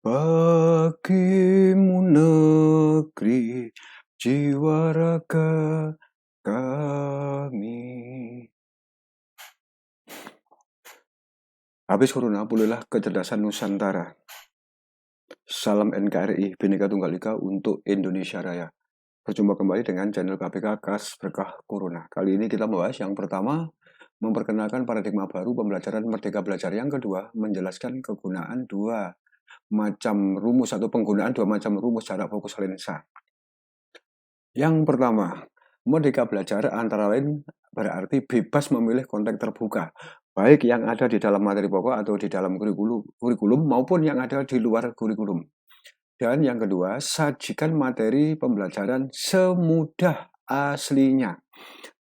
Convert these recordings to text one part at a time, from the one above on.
Bagimu negeri jiwa raga kami. Habis corona, pulihlah kecerdasan Nusantara. Salam NKRI, Bhinneka Tunggal Ika untuk Indonesia Raya. Berjumpa kembali dengan channel KPK Kas Berkah Corona. Kali ini kita membahas yang pertama, memperkenalkan paradigma baru pembelajaran Merdeka Belajar. Yang kedua, menjelaskan kegunaan dua macam rumus atau penggunaan dua macam rumus jarak fokus lensa. Yang pertama, Merdeka Belajar antara lain berarti bebas memilih konteks terbuka, baik yang ada di dalam materi pokok atau di dalam kurikulum maupun yang ada di luar kurikulum. Dan yang kedua, sajikan materi pembelajaran semudah aslinya.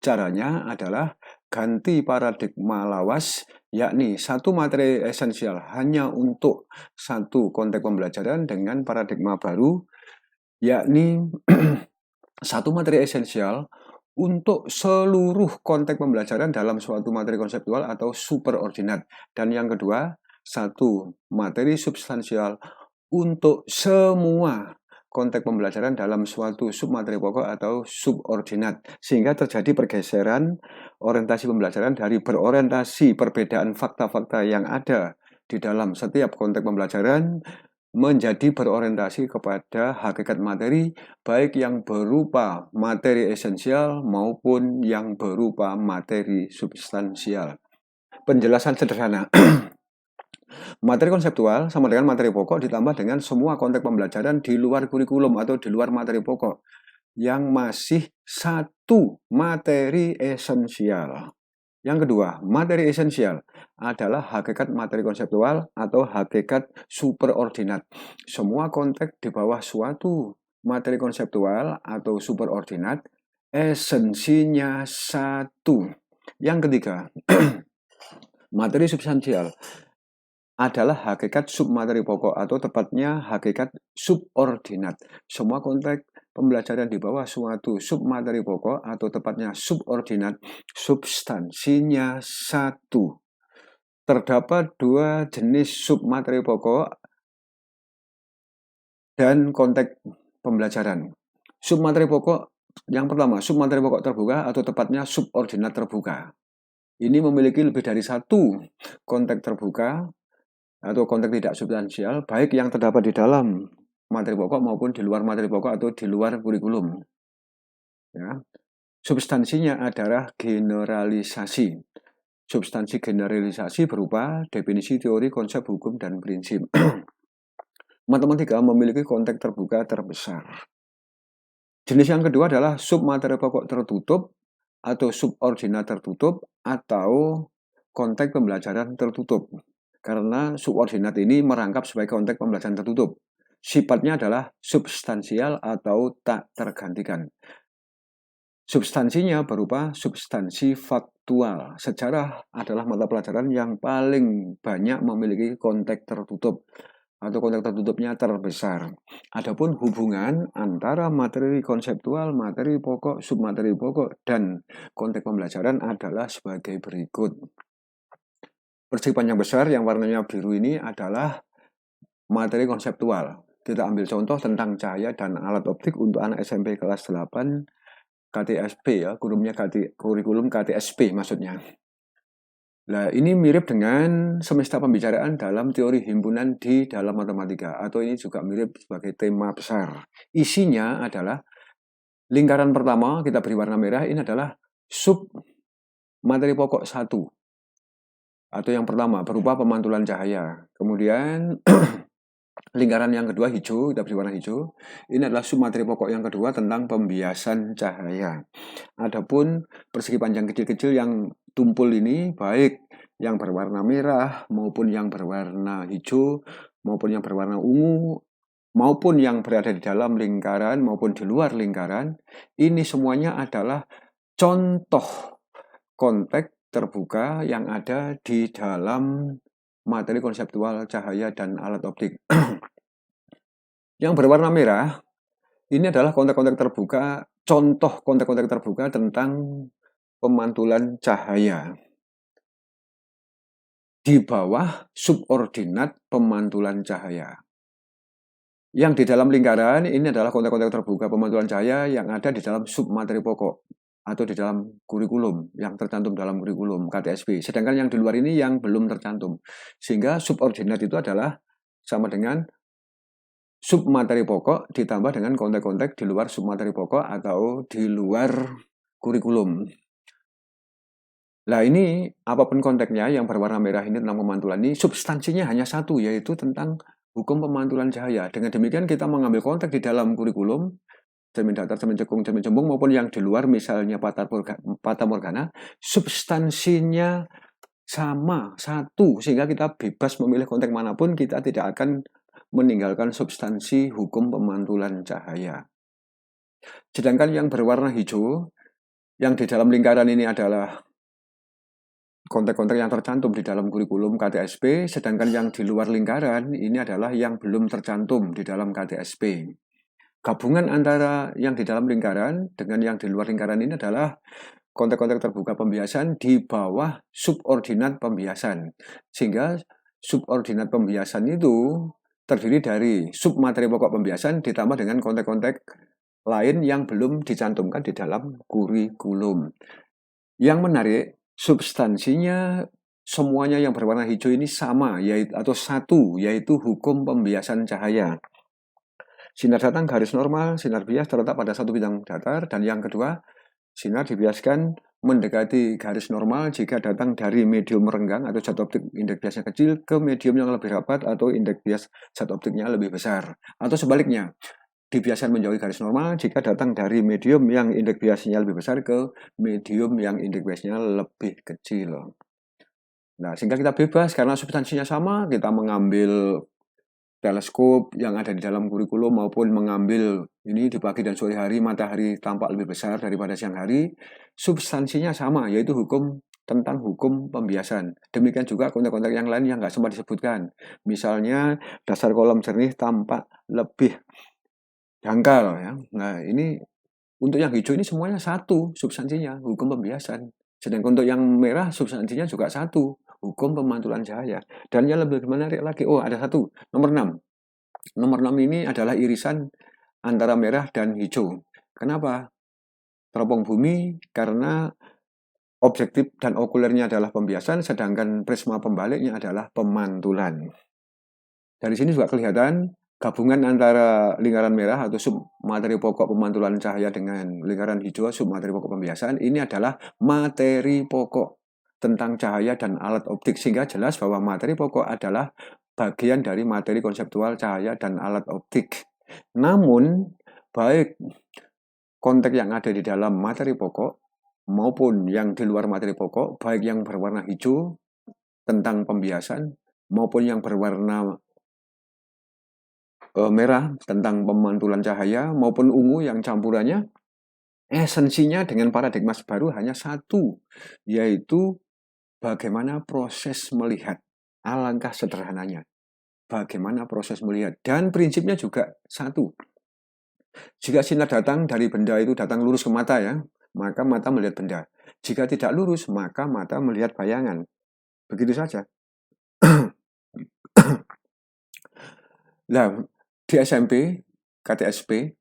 Caranya adalah ganti paradigma lawas, yakni satu materi esensial hanya untuk satu konteks pembelajaran dengan paradigma baru, yakni satu materi esensial untuk seluruh konteks pembelajaran dalam suatu materi konseptual atau superordinat. Dan yang kedua, satu materi substansial untuk semua konteks pembelajaran dalam suatu submateri pokok atau subordinat. Sehingga terjadi pergeseran orientasi pembelajaran dari berorientasi perbedaan fakta-fakta yang ada di dalam setiap konteks pembelajaran menjadi berorientasi kepada hakikat materi, baik yang berupa materi esensial maupun yang berupa materi substansial. Penjelasan sederhana. Materi konseptual sama dengan materi pokok ditambah dengan semua konteks pembelajaran di luar kurikulum atau di luar materi pokok yang masih satu materi esensial. Yang kedua, materi esensial adalah hakikat materi konseptual atau hakikat superordinat. Semua konteks di bawah suatu materi konseptual atau superordinat esensinya satu. Yang ketiga, materi substansial adalah hakikat submateri pokok atau tepatnya hakikat subordinat. Semua konteks pembelajaran di bawah suatu submateri pokok atau tepatnya subordinat substansinya satu. Terdapat dua jenis submateri pokok dan konteks pembelajaran. Submateri pokok yang pertama, submateri pokok terbuka atau tepatnya subordinat terbuka. Ini memiliki lebih dari satu konteks terbuka atau konteks tidak substansial, baik yang terdapat di dalam materi pokok maupun di luar materi pokok atau di luar kurikulum. Ya. Substansinya adalah generalisasi. Substansi generalisasi berupa definisi teori, konsep, hukum, dan prinsip. Matematika memiliki konteks terbuka terbesar. Jenis yang kedua adalah submateri pokok tertutup atau subordinat tertutup atau konteks pembelajaran tertutup. Karena subordinat ini merangkap sebagai konteks pembelajaran tertutup. Sifatnya adalah substansial atau tak tergantikan. Substansinya berupa substansi faktual. Sejarah adalah mata pelajaran yang paling banyak memiliki konteks tertutup atau konteks tertutupnya terbesar. Adapun hubungan antara materi konseptual, materi pokok, submateri pokok, dan konteks pembelajaran adalah sebagai berikut. Persegi panjang besar yang warnanya biru ini adalah materi konseptual. Kita ambil contoh tentang cahaya dan alat optik untuk anak SMP kelas 8 KTSP ya, kurikulum KTSP maksudnya. Nah, ini mirip dengan semesta pembicaraan dalam teori himpunan di dalam matematika, atau ini juga mirip sebagai tema besar. Isinya adalah lingkaran pertama kita beri warna merah, ini adalah sub materi pokok 1. Atau yang pertama berupa pemantulan cahaya. Kemudian lingkaran yang kedua hijau, kita beri warna hijau. Ini adalah sub materi pokok yang kedua tentang pembiasan cahaya. Adapun persegi panjang kecil-kecil yang tumpul ini baik yang berwarna merah maupun yang berwarna hijau maupun yang berwarna ungu maupun yang berada di dalam lingkaran maupun di luar lingkaran, ini semuanya adalah contoh konteks terbuka yang ada di dalam materi konseptual cahaya dan alat optik. Yang berwarna merah, ini adalah konteks-konteks terbuka, contoh konteks-konteks terbuka tentang pemantulan cahaya. Di bawah subordinat pemantulan cahaya. Yang di dalam lingkaran ini adalah kontak-kontak terbuka pemantulan cahaya yang ada di dalam submateri pokok atau di dalam kurikulum yang tercantum dalam kurikulum KTSP. Sedangkan yang di luar ini yang belum tercantum. Sehingga subordinat itu adalah sama dengan submateri pokok ditambah dengan kontak-kontak di luar submateri pokok atau di luar kurikulum. Nah ini apapun konteksnya yang berwarna merah ini tentang pemantulan ini substansinya hanya satu, yaitu tentang hukum pemantulan cahaya. Dengan demikian kita mengambil konteks di dalam kurikulum cermin datar, cermin cekung, cermin cembung maupun yang di luar misalnya fata morgana, substansinya sama satu sehingga kita bebas memilih konteks manapun, kita tidak akan meninggalkan substansi hukum pemantulan cahaya. Sedangkan yang berwarna hijau yang di dalam lingkaran ini adalah kontek-kontek yang tercantum di dalam kurikulum KTSP, sedangkan yang di luar lingkaran ini adalah yang belum tercantum di dalam KTSP. Gabungan antara yang di dalam lingkaran dengan yang di luar lingkaran ini adalah kontek-kontek terbuka pembiasan di bawah subordinat pembiasan. Sehingga subordinat pembiasan itu terdiri dari submateri pokok pembiasan ditambah dengan kontek-kontek lain yang belum dicantumkan di dalam kurikulum. Yang menarik, substansinya semuanya yang berwarna hijau ini sama, yaitu atau satu, yaitu hukum pembiasan cahaya. Sinar datang garis normal, sinar bias terletak pada satu bidang datar, dan yang kedua, sinar dibiaskan mendekati garis normal jika datang dari medium renggang atau zat optik indeks biasnya kecil ke medium yang lebih rapat atau indeks bias zat optiknya lebih besar. Atau sebaliknya, dibiasakan menjauhi garis normal jika datang dari medium yang indeks biasnya lebih besar ke medium yang indeks biasnya lebih kecil. Nah, sehingga kita bebas karena substansinya sama, kita mengambil teleskop yang ada di dalam kurikulum maupun mengambil ini di pagi dan sore hari matahari tampak lebih besar daripada siang hari, substansinya sama, yaitu tentang hukum pembiasan. Demikian juga kontak-kontak yang lain yang nggak sempat disebutkan. Misalnya dasar kolom jernih tampak lebih dangkal ya. Nah ini untuk yang hijau ini semuanya satu substansinya, hukum pembiasan. Sedangkan untuk yang merah substansinya juga satu, hukum pemantulan cahaya. Dan yang lebih menarik lagi, oh ada satu, nomor 6. Nomor 6 ini adalah irisan antara merah dan hijau. Kenapa? Teropong bumi karena objektif dan okulernya adalah pembiasan, sedangkan prisma pembaliknya adalah pemantulan. Dari sini juga kelihatan gabungan antara lingkaran merah atau submateri pokok pemantulan cahaya dengan lingkaran hijau submateri pokok pembiasan ini adalah materi pokok tentang cahaya dan alat optik, sehingga jelas bahwa materi pokok adalah bagian dari materi konseptual cahaya dan alat optik. Namun baik konteks yang ada di dalam materi pokok maupun yang di luar materi pokok, baik yang berwarna hijau tentang pembiasan maupun yang berwarna merah tentang pemantulan cahaya maupun ungu yang campurannya, esensinya dengan paradigma baru hanya satu, yaitu bagaimana proses melihat. Alangkah sederhananya, bagaimana proses melihat, dan prinsipnya juga satu. Jika sinar datang dari benda itu datang lurus ke mata ya, maka mata melihat benda. Jika tidak lurus, maka mata melihat bayangan. Begitu saja. Nah, di SMP, KTSP,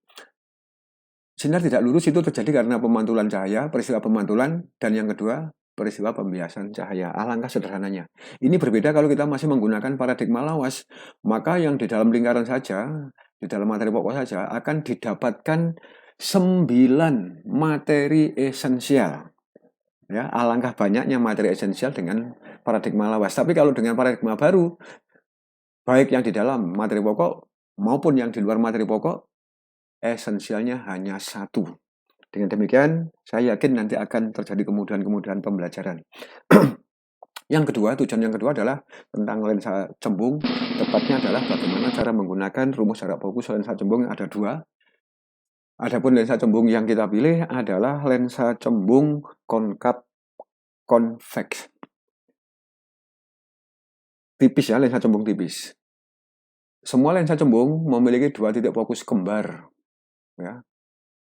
sinar tidak lurus itu terjadi karena pemantulan cahaya, peristiwa pemantulan, dan yang kedua, peristiwa pembiasan cahaya. Alangkah sederhananya. Ini berbeda kalau kita masih menggunakan paradigma lawas, maka yang di dalam lingkaran saja, di dalam materi pokok saja, akan didapatkan 9 materi esensial. Ya, alangkah banyaknya materi esensial dengan paradigma lawas. Tapi kalau dengan paradigma baru, baik yang di dalam materi pokok maupun yang di luar materi pokok, esensialnya hanya satu. Dengan demikian, saya yakin nanti akan terjadi kemudahan-kemudahan pembelajaran. Yang kedua, tujuan yang kedua adalah tentang lensa cembung. Tepatnya adalah bagaimana cara menggunakan rumus jarak fokus lensa cembung yang ada dua. Adapun lensa cembung yang kita pilih adalah lensa cembung konkav konveks. Tipis ya, lensa cembung tipis. Semua lensa cembung memiliki 2 titik fokus kembar. Ya.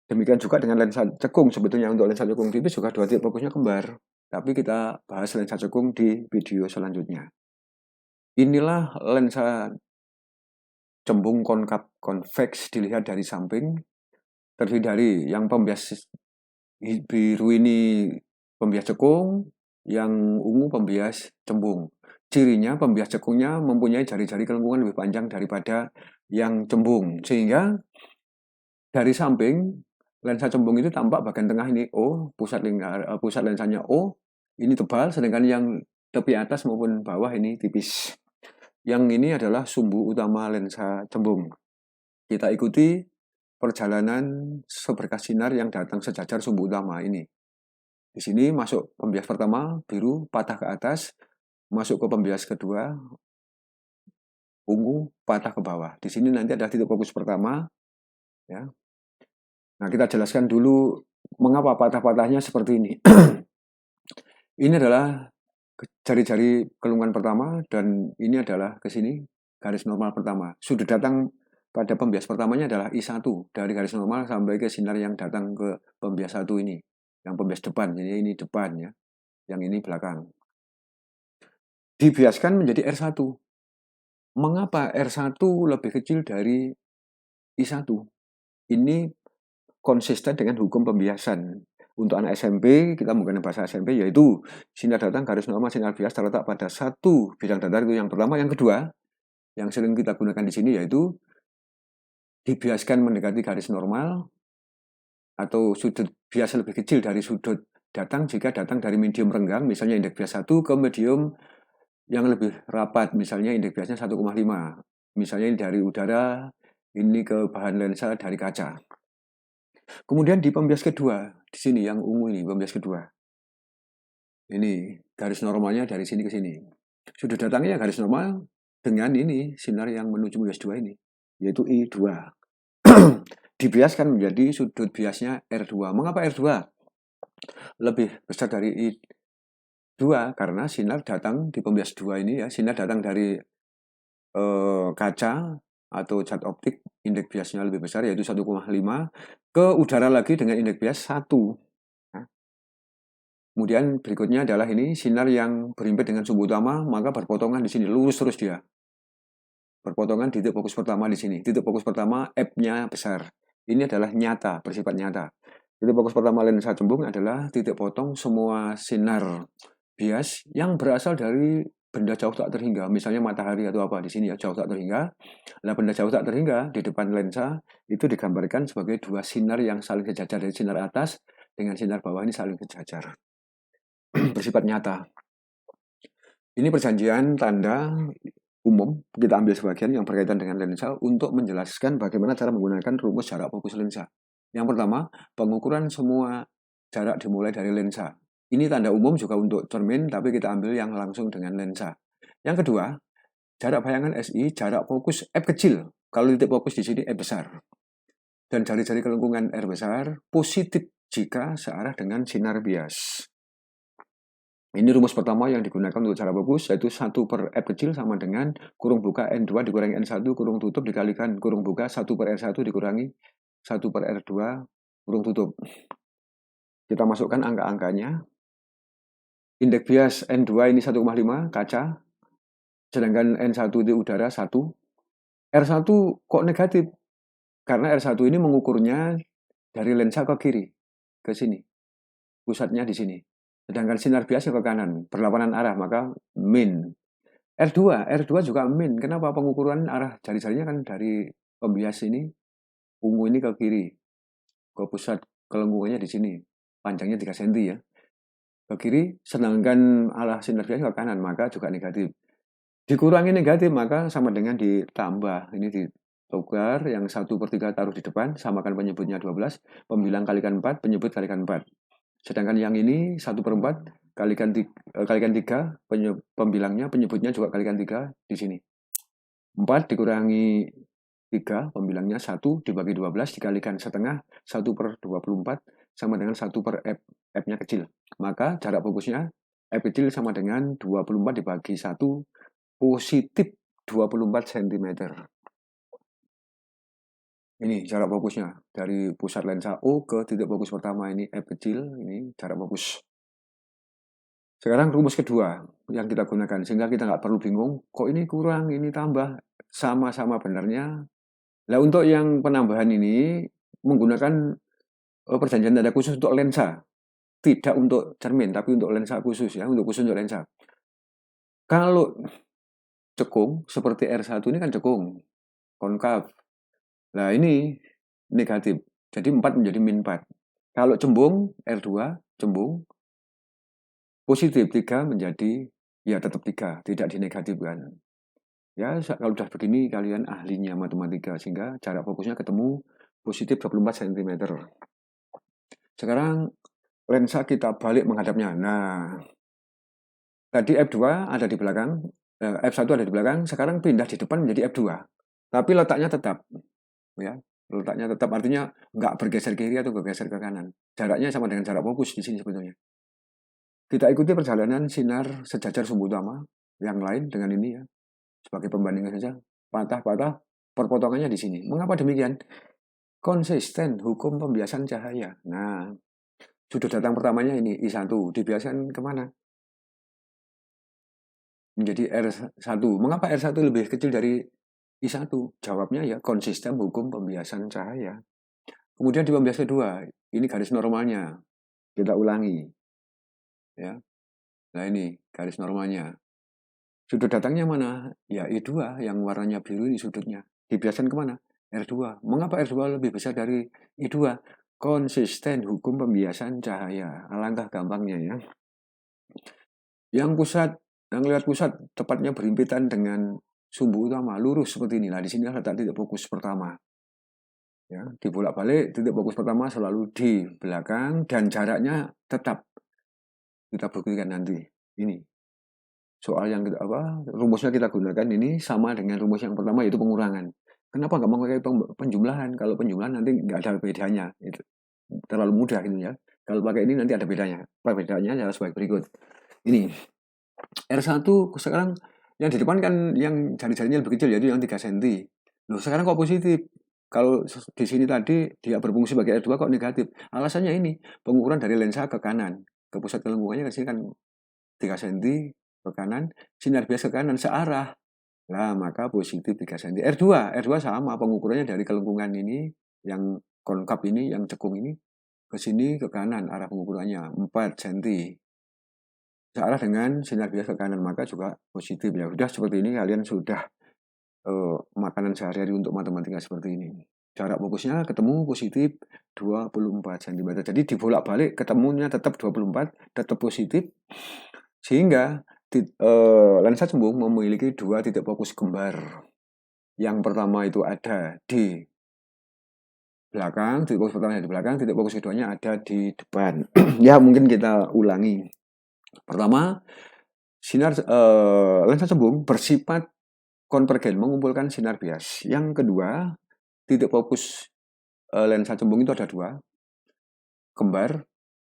Demikian juga dengan lensa cekung. Sebetulnya untuk lensa cekung tipis juga 2 titik fokusnya kembar. Tapi kita bahas lensa cekung di video selanjutnya. Inilah lensa cembung konkav konveks dilihat dari samping, terdiri dari yang pembias biru ini pembias cekung, yang ungu pembias cembung. Cirinya pembias cekungnya mempunyai jari-jari kelengkungan lebih panjang daripada yang cembung, sehingga dari samping lensa cembung itu tampak bagian tengah ini O, pusat lensanya O, ini tebal, sedangkan yang tepi atas maupun bawah ini tipis. Yang ini adalah sumbu utama lensa cembung. Kita ikuti perjalanan seberkas sinar yang datang sejajar sumbu utama ini. Di sini masuk pembias pertama, biru, patah ke atas, masuk ke pembias kedua, ungu, patah ke bawah. Di sini nanti ada titik fokus pertama. Ya. Nah, kita jelaskan dulu mengapa patah-patahnya seperti ini. Ini adalah jari-jari kelungkungan pertama, dan ini adalah ke sini garis normal pertama. Sudut datang pada pembias pertamanya adalah I1, dari garis normal sampai ke sinar yang datang ke pembias 1 ini. Yang pembias depan, jadi ini depan ya. Yang ini belakang. Dibiaskan menjadi R1. Mengapa R1 lebih kecil dari I1? Ini konsisten dengan hukum pembiasan. Untuk anak SMP, kita menggunakan bahasa SMP, yaitu sinar datang garis normal sinar bias terletak pada satu bidang datar, itu yang pertama. Yang kedua, yang sering kita gunakan di sini yaitu dibiaskan mendekati garis normal atau sudut bias lebih kecil dari sudut datang jika datang dari medium renggang, misalnya indeks bias 1 ke medium yang lebih rapat, misalnya indeks biasnya 1,5. Misalnya dari udara ini ke bahan lensa dari kaca. Kemudian di pembias kedua, di sini yang ungu ini pembias kedua. Ini garis normalnya dari sini ke sini. Sudut datangnya garis normal dengan ini sinar yang menuju pembias 2 ini, yaitu I2. Dibiaskan menjadi sudut biasnya R2. Mengapa R2 lebih besar dari I2? Karena sinar datang di pembias 2 ini ya, sinar datang dari kaca atau cat optik, indeks biasnya lebih besar yaitu 1,5, ke udara lagi dengan indeks bias 1. Nah, kemudian berikutnya adalah ini sinar yang berimpit dengan sumbu utama, maka berpotongan di sini, lurus terus dia. Berpotongan di titik fokus pertama di sini. Titik fokus pertama F-nya besar. Ini adalah nyata, bersifat nyata. Titik fokus pertama lensa cembung adalah titik potong semua sinar bias yang berasal dari benda jauh tak terhingga, misalnya matahari atau apa di sini ya, jauh tak terhingga. Nah, benda jauh tak terhingga di depan lensa itu digambarkan sebagai dua sinar yang saling sejajar, dari sinar atas dengan sinar bawah ini saling sejajar. Bersifat nyata. Ini perjanjian tanda umum, kita ambil sebagian yang berkaitan dengan lensa untuk menjelaskan bagaimana cara menggunakan rumus jarak fokus lensa. Yang pertama, pengukuran semua jarak dimulai dari lensa. Ini tanda umum juga untuk cermin, tapi kita ambil yang langsung dengan lensa. Yang kedua, jarak bayangan SI, jarak fokus F kecil. Kalau titik fokus di sini F besar. Dan jari-jari kelengkungan R besar, positif jika searah dengan sinar bias. Ini rumus pertama yang digunakan untuk cara fokus, yaitu 1 per F kecil sama dengan kurung buka N2 dikurangi N1 kurung tutup dikalikan kurung buka 1 per R1 dikurangi 1 per R2 kurung tutup. Kita masukkan angka-angkanya. Indeks bias N2 ini 1,5 kaca, sedangkan N1 itu udara 1. R1 kok negatif? Karena R1 ini mengukurnya dari lensa ke kiri, ke sini. Pusatnya di sini. Sedangkan sinar biasnya ke kanan, berlawanan arah, maka min. R2 juga min. Kenapa? Pengukuran arah jari-jarinya kan dari pembias ini, ungu ini ke kiri, ke pusat kelengkungannya di sini, panjangnya 3 cm ya, ke kiri, sedangkan arah sinar biasnya ke kanan, maka juga negatif. Dikurangi negatif, maka sama dengan ditambah. Ini ditukar, yang 1/3 taruh di depan, samakan penyebutnya 12, pembilang kalikan 4, penyebut kalikan 4. Sedangkan yang ini 1/4 kalikan 3, pembilangnya, penyebutnya juga kalikan 3 di sini. 4 dikurangi 3, pembilangnya 1 dibagi 12 dikalikan setengah, 1/24 sama dengan 1 per F. F-nya kecil. Maka jarak fokusnya F kecil sama dengan 24 dibagi 1, positif 24 cm. Ini jarak fokusnya dari pusat lensa O ke titik fokus pertama, ini F kecil, ini jarak fokus. Sekarang rumus kedua yang kita gunakan, sehingga kita nggak perlu bingung, kok ini kurang, ini tambah. sama-sama benarnya. Nah, untuk yang penambahan ini menggunakan perjanjian tanda khusus untuk lensa, tidak untuk cermin, tapi untuk lensa khusus ya, untuk khusus untuk lensa. Kalau cekung seperti R1 ini kan cekung, konkav. Nah, ini negatif. Jadi 4 menjadi min 4. Kalau cembung R2 cembung positif 3 menjadi ya tetap 3, tidak dinegatifkan. Ya, kalau sudah begini kalian ahlinya matematika sehingga jarak fokusnya ketemu positif 24 cm. Sekarang lensa kita balik menghadapnya. Nah, tadi F2 ada di belakang, F1 ada di belakang, sekarang pindah di depan menjadi F2. Tapi letaknya tetap, ya. Letaknya tetap artinya nggak bergeser ke kiri atau bergeser ke kanan. Jaraknya sama dengan jarak fokus di sini sebetulnya. Kita ikuti perjalanan sinar sejajar sumbu utama yang lain dengan ini ya. Sebagai pembandingan saja, patah-patah perpotongannya di sini. Mengapa demikian? Konsisten hukum pembiasan cahaya. Nah, sudut datang pertamanya ini I1, dibiaskan kemana? Menjadi R1. Mengapa R1 lebih kecil dari I1? Jawabnya ya konsisten hukum pembiasan cahaya. Kemudian di pembias kedua, ini garis normalnya. Kita ulangi. Ya. Nah ini garis normalnya. Sudut datangnya mana? Ya I2 yang warnanya biru ini sudutnya. Dibiaskan kemana? R2. Mengapa R2 lebih besar dari I2? Konsisten hukum pembiasan cahaya. Alangkah gampangnya ya. Yang pusat, yang lewat pusat tepatnya berhimpitan dengan sumbu utama, lurus seperti inilah. Di sini letak titik fokus pertama. Ya, dibolak-balik titik fokus pertama selalu di belakang dan jaraknya tetap. Kita buktikan nanti. Ini soal yang rumusnya kita gunakan ini sama dengan rumus yang pertama yaitu pengurangan. Kenapa nggak memakai penjumlahan? Kalau penjumlahan nanti nggak ada bedanya. Itu terlalu mudah gitu ya. Kalau pakai ini nanti ada bedanya. Perbedaannya adalah sebagai berikut. Ini R1 sekarang yang di depan kan yang jari-jarinya lebih kecil yaitu yang 3 cm. Loh, sekarang kok positif? Kalau di sini tadi dia berfungsi sebagai R2 kok negatif? Alasannya ini, pengukuran dari lensa ke kanan. Ke pusat kelengkungannya ke sini kan 3 cm ke kanan, sinar bias ke kanan searah. Nah, maka positif 3 cm. R2 sama pengukurannya dari kelengkungan ini yang konkav ini, yang cekung ini ke sini ke kanan arah pengukurannya 4 cm. Searah dengan sinar bias ke kanan maka juga positif ya. Sudah seperti ini kalian sudah makanan sehari-hari untuk matematika seperti ini. Jarak fokusnya ketemu positif 24 cm. Jadi dibolak-balik ketemunya tetap 24, tetap positif. Sehingga lensa cembung memiliki dua titik fokus kembar. Yang pertama itu ada di belakang, titik fokus pertama di belakang, titik fokus keduanya ada di depan. Ya mungkin kita ulangi. Pertama, sinar lensa cembung bersifat konvergen, mengumpulkan sinar bias. Yang kedua, titik fokus lensa cembung itu ada dua, kembar,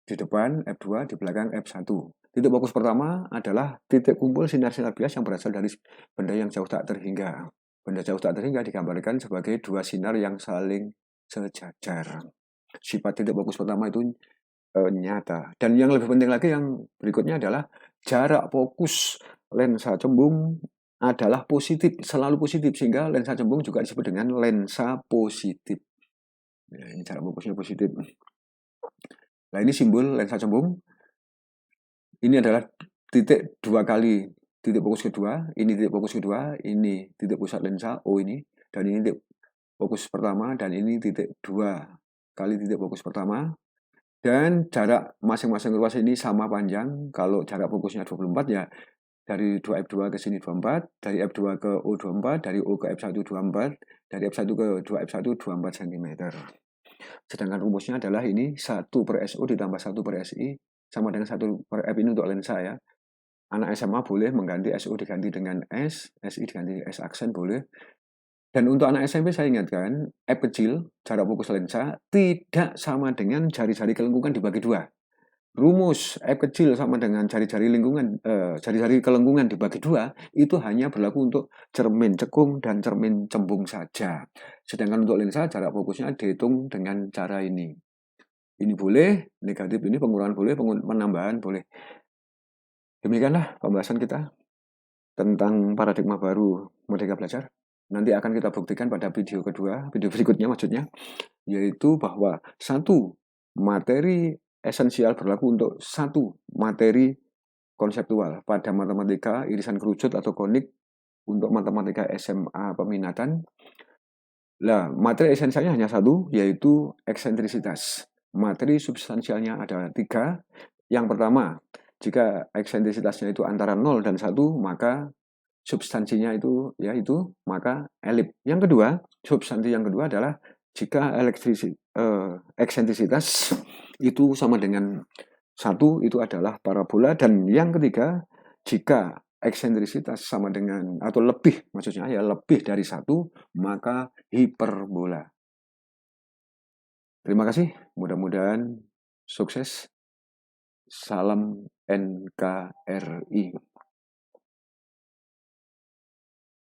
di depan F2, di belakang F1. Titik fokus pertama adalah titik kumpul sinar-sinar bias yang berasal dari benda yang jauh tak terhingga. Benda jauh tak terhingga digambarkan sebagai dua sinar yang saling sejajar. Sifat titik fokus pertama itu nyata. Dan yang lebih penting lagi yang berikutnya adalah jarak fokus lensa cembung adalah positif, selalu positif, sehingga lensa cembung juga disebut dengan lensa positif. Ya, ini jarak fokusnya positif. Nah ini simbol lensa cembung. Ini adalah titik dua kali titik fokus kedua, ini titik fokus kedua, ini titik pusat lensa O ini, dan ini titik fokus pertama, dan ini titik dua kali titik fokus pertama. Dan jarak masing-masing ruas ini sama panjang. Kalau jarak fokusnya 24 ya dari 2F2 ke sini 24, dari F2 ke O 24, dari O ke F1 24, dari F1 ke 2F1 24 cm. Sedangkan rumusnya adalah ini 1 per SO ditambah 1 per SI sama dengan 1 per F ini untuk lensa ya. Anak SMA boleh mengganti SO diganti dengan S, SI diganti S aksen boleh. Dan untuk anak SMP saya ingatkan, F kecil, jarak fokus lensa, tidak sama dengan jari-jari kelengkungan dibagi dua. Rumus F kecil sama dengan jari-jari kelengkungan dibagi dua, itu hanya berlaku untuk cermin cekung dan cermin cembung saja. Sedangkan untuk lensa, jarak fokusnya dihitung dengan cara ini. Ini boleh, negatif ini pengurangan boleh, penambahan boleh. Demikianlah pembahasan kita tentang paradigma baru Merdeka Belajar. nanti akan kita buktikan pada video kedua, video berikutnya maksudnya, yaitu bahwa satu materi esensial berlaku untuk satu materi konseptual pada matematika irisan kerucut atau konik untuk matematika SMA peminatan. Lah, materi esensialnya hanya satu, yaitu eksentrisitas. Materi substansialnya ada tiga. Yang pertama, jika eksentrisitasnya itu antara 0 dan 1, maka substansinya itu yaitu maka elip. Yang kedua, substansi yang kedua adalah jika eksentrisitas itu sama dengan 1, itu adalah parabola. Dan yang ketiga, jika eksentrisitas sama dengan atau lebih, maksudnya ya lebih dari 1, maka hiperbola. Terima kasih, mudah-mudahan sukses. Salam NKRI.